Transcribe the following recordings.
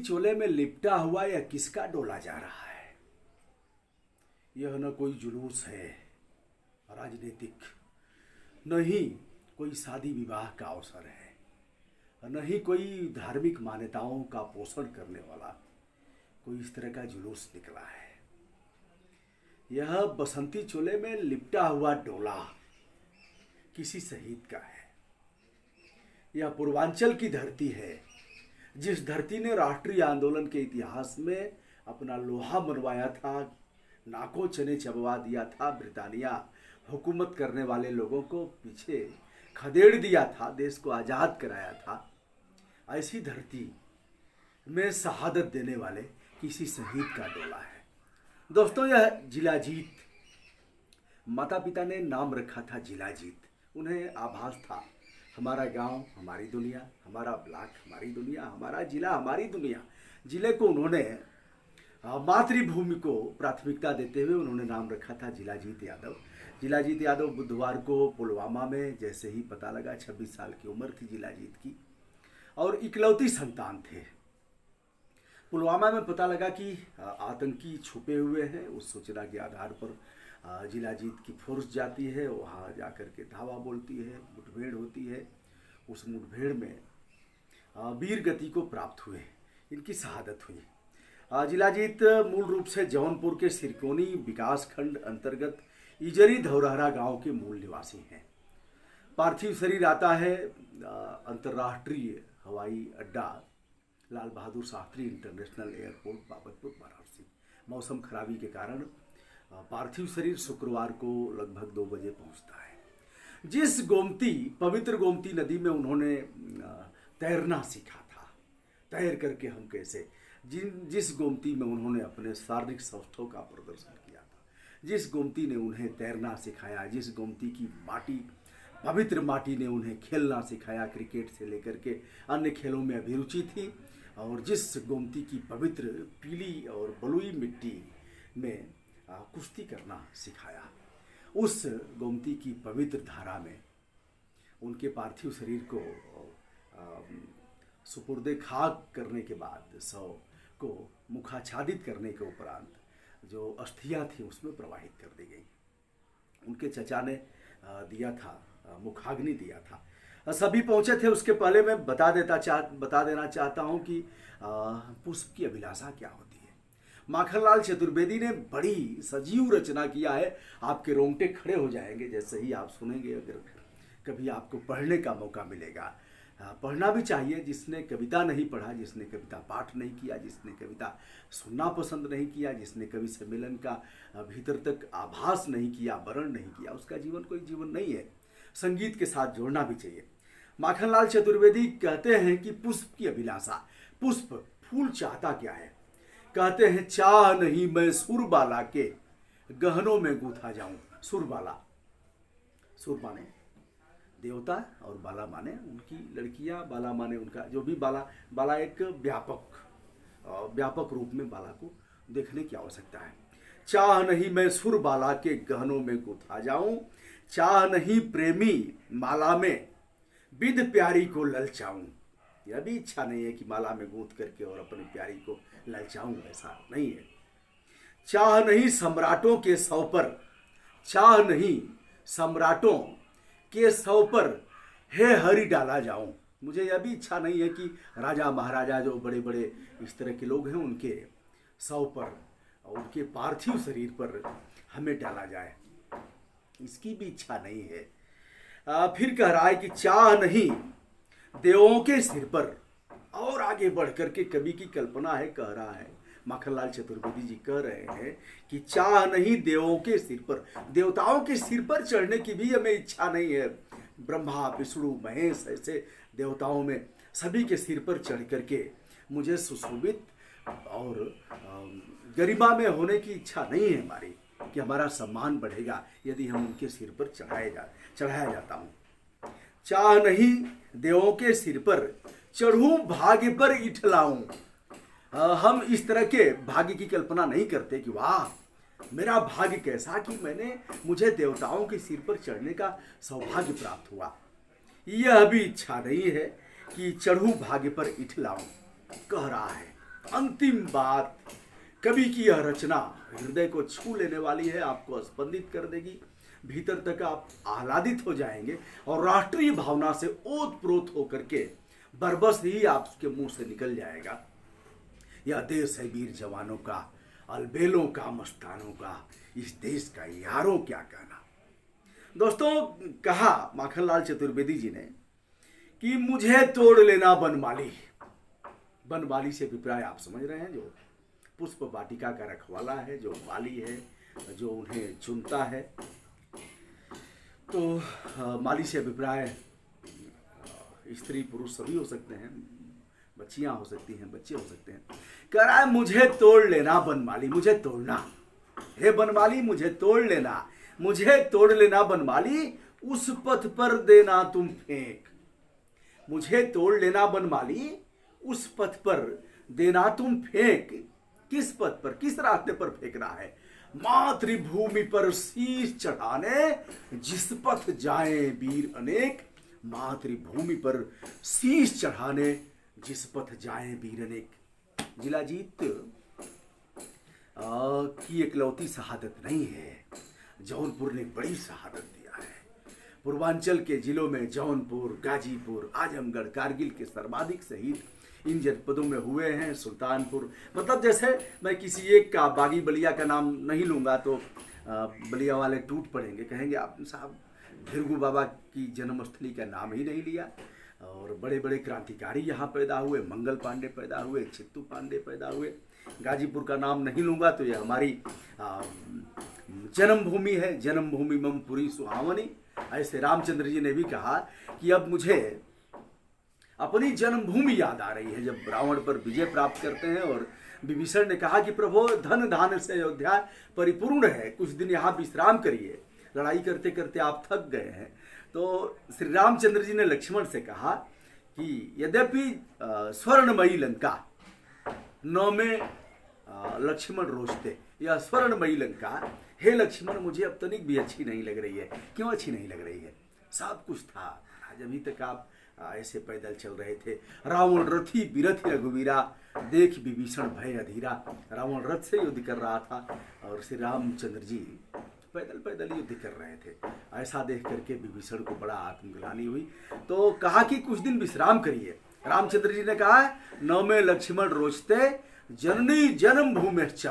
चोले में लिपटा हुआ यह किसका डोला जा रहा है। यह न कोई जुलूस है राजनीतिक, न ही कोई शादी विवाह का अवसर है, न ही कोई धार्मिक मान्यताओं का पोषण करने वाला कोई इस तरह का जुलूस निकला है। यह बसंती चोले में लिपटा हुआ डोला किसी शहीद का है। यह पूर्वांचल की धरती है, जिस धरती ने राष्ट्रीय आंदोलन के इतिहास में अपना लोहा मनवाया था, नाकों चने चबवा दिया था, ब्रिटानिया हुकूमत करने वाले लोगों को पीछे खदेड़ दिया था, देश को आज़ाद कराया था। ऐसी धरती में शहादत देने वाले किसी शहीद का डोला है। दोस्तों, यह जिला जीत, माता पिता ने नाम रखा था जिला जीत। उन्हें आभास था हमारा गांव हमारी दुनिया, हमारा ब्लॉक हमारी दुनिया, हमारा जिला हमारी दुनिया। जिले को उन्होंने मातृभूमि को प्राथमिकता देते हुए उन्होंने नाम रखा था जिलाजीत यादव। जिलाजीत यादव बुधवार को पुलवामा में जैसे ही पता लगा, 26 साल की उम्र थी जिलाजीत की और इकलौती संतान थे। पुलवामा में पता लगा कि आतंकी छुपे हुए हैं। उस सूचना के आधार पर जिलाजीत की फोर्स जाती है, वहाँ जाकर के धावा बोलती है, मुठभेड़ होती है। उस मुठभेड़ में वीर गति को प्राप्त हुए, इनकी शहादत हुई। जिलाजीत मूल रूप से जौनपुर के सिरकोनी विकास खंड अंतर्गत इजरी धौरहरा गांव के मूल निवासी हैं। पार्थिव शरीर आता है अंतर्राष्ट्रीय हवाई अड्डा लाल बहादुर शास्त्री इंटरनेशनल एयरपोर्ट बाबतपुर वाराणसी। मौसम खराबी के कारण पार्थिव शरीर शुक्रवार को लगभग 2 बजे पहुंचता है। जिस गोमती, पवित्र गोमती नदी में उन्होंने तैरना सीखा था, तैर करके हम कैसे, जिस गोमती में उन्होंने अपने शारीरिक सौष्ठव का प्रदर्शन किया था, जिस गोमती ने उन्हें तैरना सिखाया, जिस गोमती की माटी, पवित्र माटी ने उन्हें खेलना सिखाया, क्रिकेट से लेकर के अन्य खेलों में अभिरुचि थी, और जिस गोमती की पवित्र पीली और बलुई मिट्टी में कुश्ती करना सिखाया, उस गोमती की पवित्र धारा में उनके पार्थिव शरीर को सुपुर्दे खाक करने के बाद, शव को मुखाच्छादित करने के उपरांत जो अस्थियां थी उसमें प्रवाहित कर दी गई। उनके चचा ने दिया था, मुखाग्नि दिया था। सभी पहुंचे थे। उसके पहले मैं बता देना चाहता हूं कि पुष्प की अभिलाषा क्या होती है। माखनलाल चतुर्वेदी ने बड़ी सजीव रचना किया है। आपके रोंगटे खड़े हो जाएंगे जैसे ही आप सुनेंगे। अगर कभी आपको पढ़ने का मौका मिलेगा, पढ़ना भी चाहिए। जिसने कविता नहीं पढ़ा, जिसने कविता पाठ नहीं किया, जिसने कविता सुनना पसंद नहीं किया, जिसने कवि सम्मेलन का भीतर तक आभास नहीं किया, वर्ण नहीं किया, उसका जीवन कोई जीवन नहीं है। संगीत के साथ जोड़ना भी चाहिए। माखनलाल चतुर्वेदी कहते हैं कि पुष्प की अभिलाषा, पुष्प फूल चाहता क्या है। कहते हैं चाह नहीं मैं सुरबाला के गहनों में गूंथा जाऊं। सुरबाला, सुर माने देवता और बाला माने उनकी लड़कियां, बाला माने उनका जो भी बाला एक व्यापक रूप में बाला को देखने की आवश्यकता है। चाह नहीं मैं सुरबाला के गहनों में गूंथा जाऊं, चाह नहीं प्रेमी माला में विध प्यारी को ललचाऊं। यह भी इच्छा नहीं है कि माला में गूंथ करके और अपनी प्यारी को ललचाऊं, ऐसा नहीं है। चाह नहीं सम्राटों के सौ पर, चाह नहीं सम्राटों के सौ पर हे हरि डाला जाऊं। मुझे यह भी इच्छा नहीं है कि राजा महाराजा जो बड़े बड़े इस तरह के लोग हैं उनके सौ पर, उनके पार्थिव शरीर पर हमें डाला जाए, इसकी भी इच्छा नहीं है। फिर कह रहा है कि चाह नहीं देवों के सिर पर, और आगे बढ़ करके कवि की कल्पना है, कह रहा है माखनलाल चतुर्वेदी जी कह रहे हैं कि चाह नहीं देवों के सिर पर, देवताओं के सिर पर चढ़ने की भी हमें इच्छा नहीं है। ब्रह्मा विष्णु महेश ऐसे देवताओं में सभी के सिर पर चढ़ करके मुझे सुशोभित और गरिमा में होने की इच्छा नहीं है हमारी, कि हमारा सम्मान बढ़ेगा यदि हम उनके सिर पर चढ़ाया जाता हूँ। चाह नहीं देवों के सिर पर चढ़ूं भाग्य पर इठलाऊं। हम इस तरह के भाग्य की कल्पना नहीं करते कि वाह मेरा भाग्य कैसा कि मुझे देवताओं के सिर पर चढ़ने का सौभाग्य प्राप्त हुआ। यह भी इच्छा नहीं है कि चढ़ूं भाग्य पर इठलाऊं, कह रहा है। अंतिम बात, कवि की यह रचना हृदय को छू लेने वाली है, आपको स्पंदित कर देगी, भीतर तक आप आह्लादित हो जाएंगे और राष्ट्रीय भावना से ओतप्रोत होकर के बरबस ही आपके मुंह से निकल जाएगा, यह देश है वीर जवानों का, अलबेलों का, मस्तानों का, इस देश का यारों क्या कहना। दोस्तों, कहा माखनलाल चतुर्वेदी जी ने कि मुझे तोड़ लेना बनमाली। बनमाली से अभिप्राय आप समझ रहे हैं, जो पुष्प वाटिका का रखवाला है, जो माली है, जो उन्हें चुनता है। तो माली से अभिप्राय स्त्री पुरुष सभी हो सकते हैं, बच्चियां हो सकती हैं, बच्चे हो सकते हैं। कह रहा है मुझे तोड़ लेना बनमाली, मुझे तोड़ना, हे बनमाली मुझे तोड़ लेना, मुझे तोड़ लेना बनमाली, उस पथ पर देना तुम फेंक। मुझे तोड़ लेना बनमाली, उस पथ पर देना तुम फेंक। किस पथ पर, किस रास्ते पर फेंकना है? मातृभूमि पर शीश चढ़ाने जिस पथ जाए वीर अनेक। मातृभूमि पर शीश चढ़ाने जिस पथ जाए वीर अनेक। जिलाजीत की एकलौती शहादत नहीं है, जौनपुर ने बड़ी शहादत दिया है। पूर्वांचल के जिलों में जौनपुर, गाजीपुर, आजमगढ़, कारगिल के सर्वाधिक शहीद इन जनपदों में हुए हैं। सुल्तानपुर, मतलब जैसे मैं किसी एक का, बागी बलिया का नाम नहीं लूँगा तो बलिया वाले टूट पड़ेंगे, कहेंगे आप साहब भृगु बाबा की जन्मस्थली का नाम ही नहीं लिया। और बड़े बड़े क्रांतिकारी यहाँ पैदा हुए, मंगल पांडे पैदा हुए, चित्तू पांडे पैदा हुए। गाजीपुर का नाम नहीं लूँगा तो यह हमारी जन्मभूमि है, जन्मभूमि मम पुरी सुहावनी। ऐसे रामचंद्र जी ने भी कहा कि अब मुझे अपनी जन्मभूमि याद आ रही है, जब रावण पर विजय प्राप्त करते हैं और विभीषण ने कहा कि प्रभु धन धान से अयोध्या परिपूर्ण है, कुछ दिन यहाँ विश्राम करिए, लड़ाई करते करते आप थक गए हैं। तो श्री रामचंद्र जी ने लक्ष्मण से कहा कि यद्यपि स्वर्णमयी लंका, नौ में लक्ष्मण रोचते, यह स्वर्णमयी लंका, हे लक्ष्मण मुझे अब तनिक भी अच्छी नहीं लग रही है। क्यों अच्छी नहीं लग रही है? सब कुछ था, आज अभी तक आप ऐसे पैदल चल रहे थे। रावण रथी बिरथी रघुवीरा, देख विभीषण भय अधीरा। रावण रथ से युद्ध कर रहा था और श्री रामचंद्र जी पैदल पैदल युद्ध कर रहे थे। ऐसा देख करके विभीषण को बड़ा आत्मग्लानि हुई, तो कहा कि कुछ दिन विश्राम करिए। रामचंद्र जी ने कहा नौ में लक्ष्मण रोचते, जननी जन्मभूमिश्च,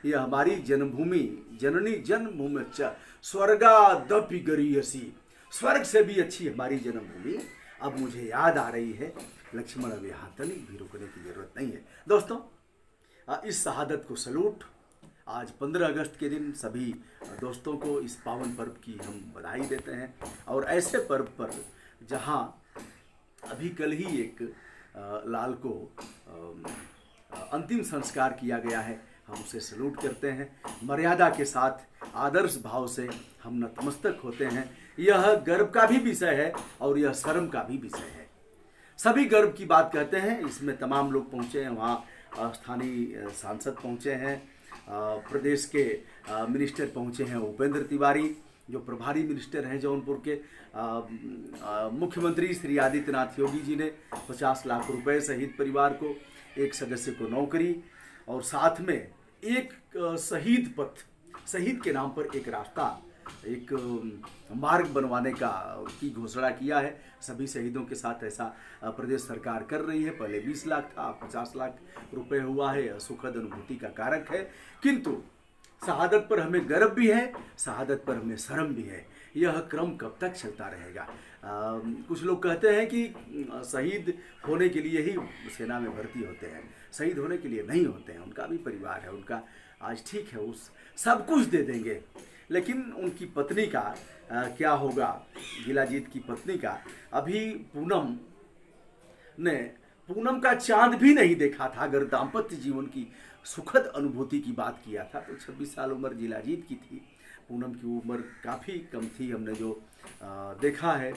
यह हमारी जन्मभूमि, जननी जन्मभूमिश्च स्वर्गादपि गरीयसी, स्वर्ग से भी अच्छी हमारी जन्मभूमि अब मुझे याद आ रही है। लक्ष्मण अब यहाँ तनिक भी रुकने की जरूरत नहीं है। दोस्तों, इस शहादत को सलूट। आज 15 अगस्त के दिन सभी दोस्तों को इस पावन पर्व की हम बधाई देते हैं। और ऐसे पर्व पर जहाँ अभी कल ही एक लाल को अंतिम संस्कार किया गया है, हम उसे सलूट करते हैं। मर्यादा के साथ, आदर्श भाव से हम नतमस्तक होते हैं। यह गर्व का भी विषय है और यह शर्म का भी विषय है। सभी गर्व की बात कहते हैं, इसमें तमाम लोग पहुँचे हैं। वहाँ स्थानीय सांसद पहुँचे हैं, प्रदेश के मिनिस्टर पहुँचे हैं, उपेंद्र तिवारी जो प्रभारी मिनिस्टर हैं जौनपुर के, मुख्यमंत्री श्री आदित्यनाथ योगी जी ने 50 लाख रुपए शहीद परिवार को, एक सदस्य को नौकरी, और साथ में एक शहीद पथ, शहीद के नाम पर एक रास्ता, एक मार्ग बनवाने का की घोषणा किया है। सभी शहीदों के साथ ऐसा प्रदेश सरकार कर रही है। पहले 20 लाख था, 50 लाख रुपए हुआ है। यह सुखद अनुभूति का कारक है। किंतु शहादत पर हमें गर्व भी है, शहादत पर हमें शर्म भी है। यह क्रम कब तक चलता रहेगा? कुछ लोग कहते हैं कि शहीद होने के लिए ही सेना में भर्ती होते हैं, शहीद होने के लिए नहीं होते हैं। उनका भी परिवार है, उनका आज ठीक है, उस सब कुछ दे देंगे, लेकिन उनकी पत्नी का क्या होगा? जिलाजीत की पत्नी का, अभी पूनम का चांद भी नहीं देखा था। अगर दाम्पत्य जीवन की सुखद अनुभूति की बात किया था तो 26 साल उम्र जिलाजीत की थी। पूनम की उम्र काफ़ी कम थी। हमने जो देखा है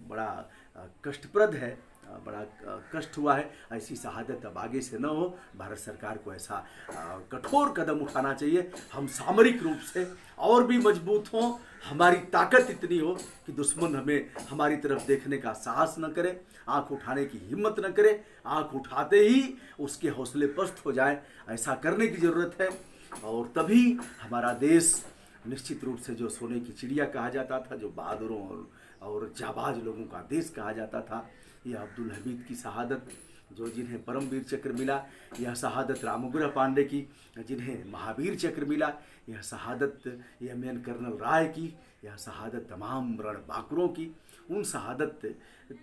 बड़ा कष्टप्रद है। बड़ा कष्ट हुआ है। ऐसी शहादत अब आगे से न हो। भारत सरकार को ऐसा कठोर कदम उठाना चाहिए। हम सामरिक रूप से और भी मजबूत हों, हमारी ताकत इतनी हो कि दुश्मन हमें हमारी तरफ देखने का साहस न करे, आंख उठाने की हिम्मत न करे। आंख उठाते ही उसके हौसले पस्त हो जाए, ऐसा करने की ज़रूरत है। और तभी हमारा देश निश्चित रूप से जो सोने की चिड़िया कहा जाता था, जो बहादुरों और जाबाज लोगों का देश कहा जाता था, यह अब्दुल हमीद की शहादत, जो जिन्हें परमवीर चक्र मिला, यह शहादत रामउग्रह पांडे की, जिन्हें महावीर चक्र मिला, यह शहादत लेफ्टिनेंट कर्नल राय की, यह शहादत तमाम रणबांकुरों की, उन शहादत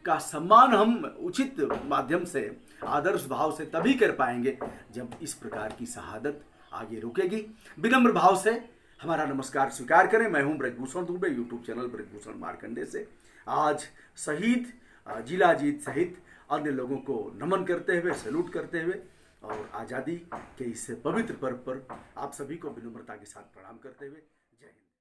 का सम्मान हम उचित माध्यम से, आदर्श भाव से तभी कर पाएंगे जब इस प्रकार की शहादत आगे रुकेगी। विनम्र भाव से हमारा नमस्कार स्वीकार करें। मैं हूं ब्रजभूषण दुबे, यूट्यूब चैनल ब्रजभूषण मार्कंडे से। आज शहीद जिला जीत सहित अन्य लोगों को नमन करते हुए, सैल्यूट करते हुए और आज़ादी के इस पवित्र पर्व पर आप सभी को विनम्रता के साथ प्रणाम करते हुए, जय हिंद।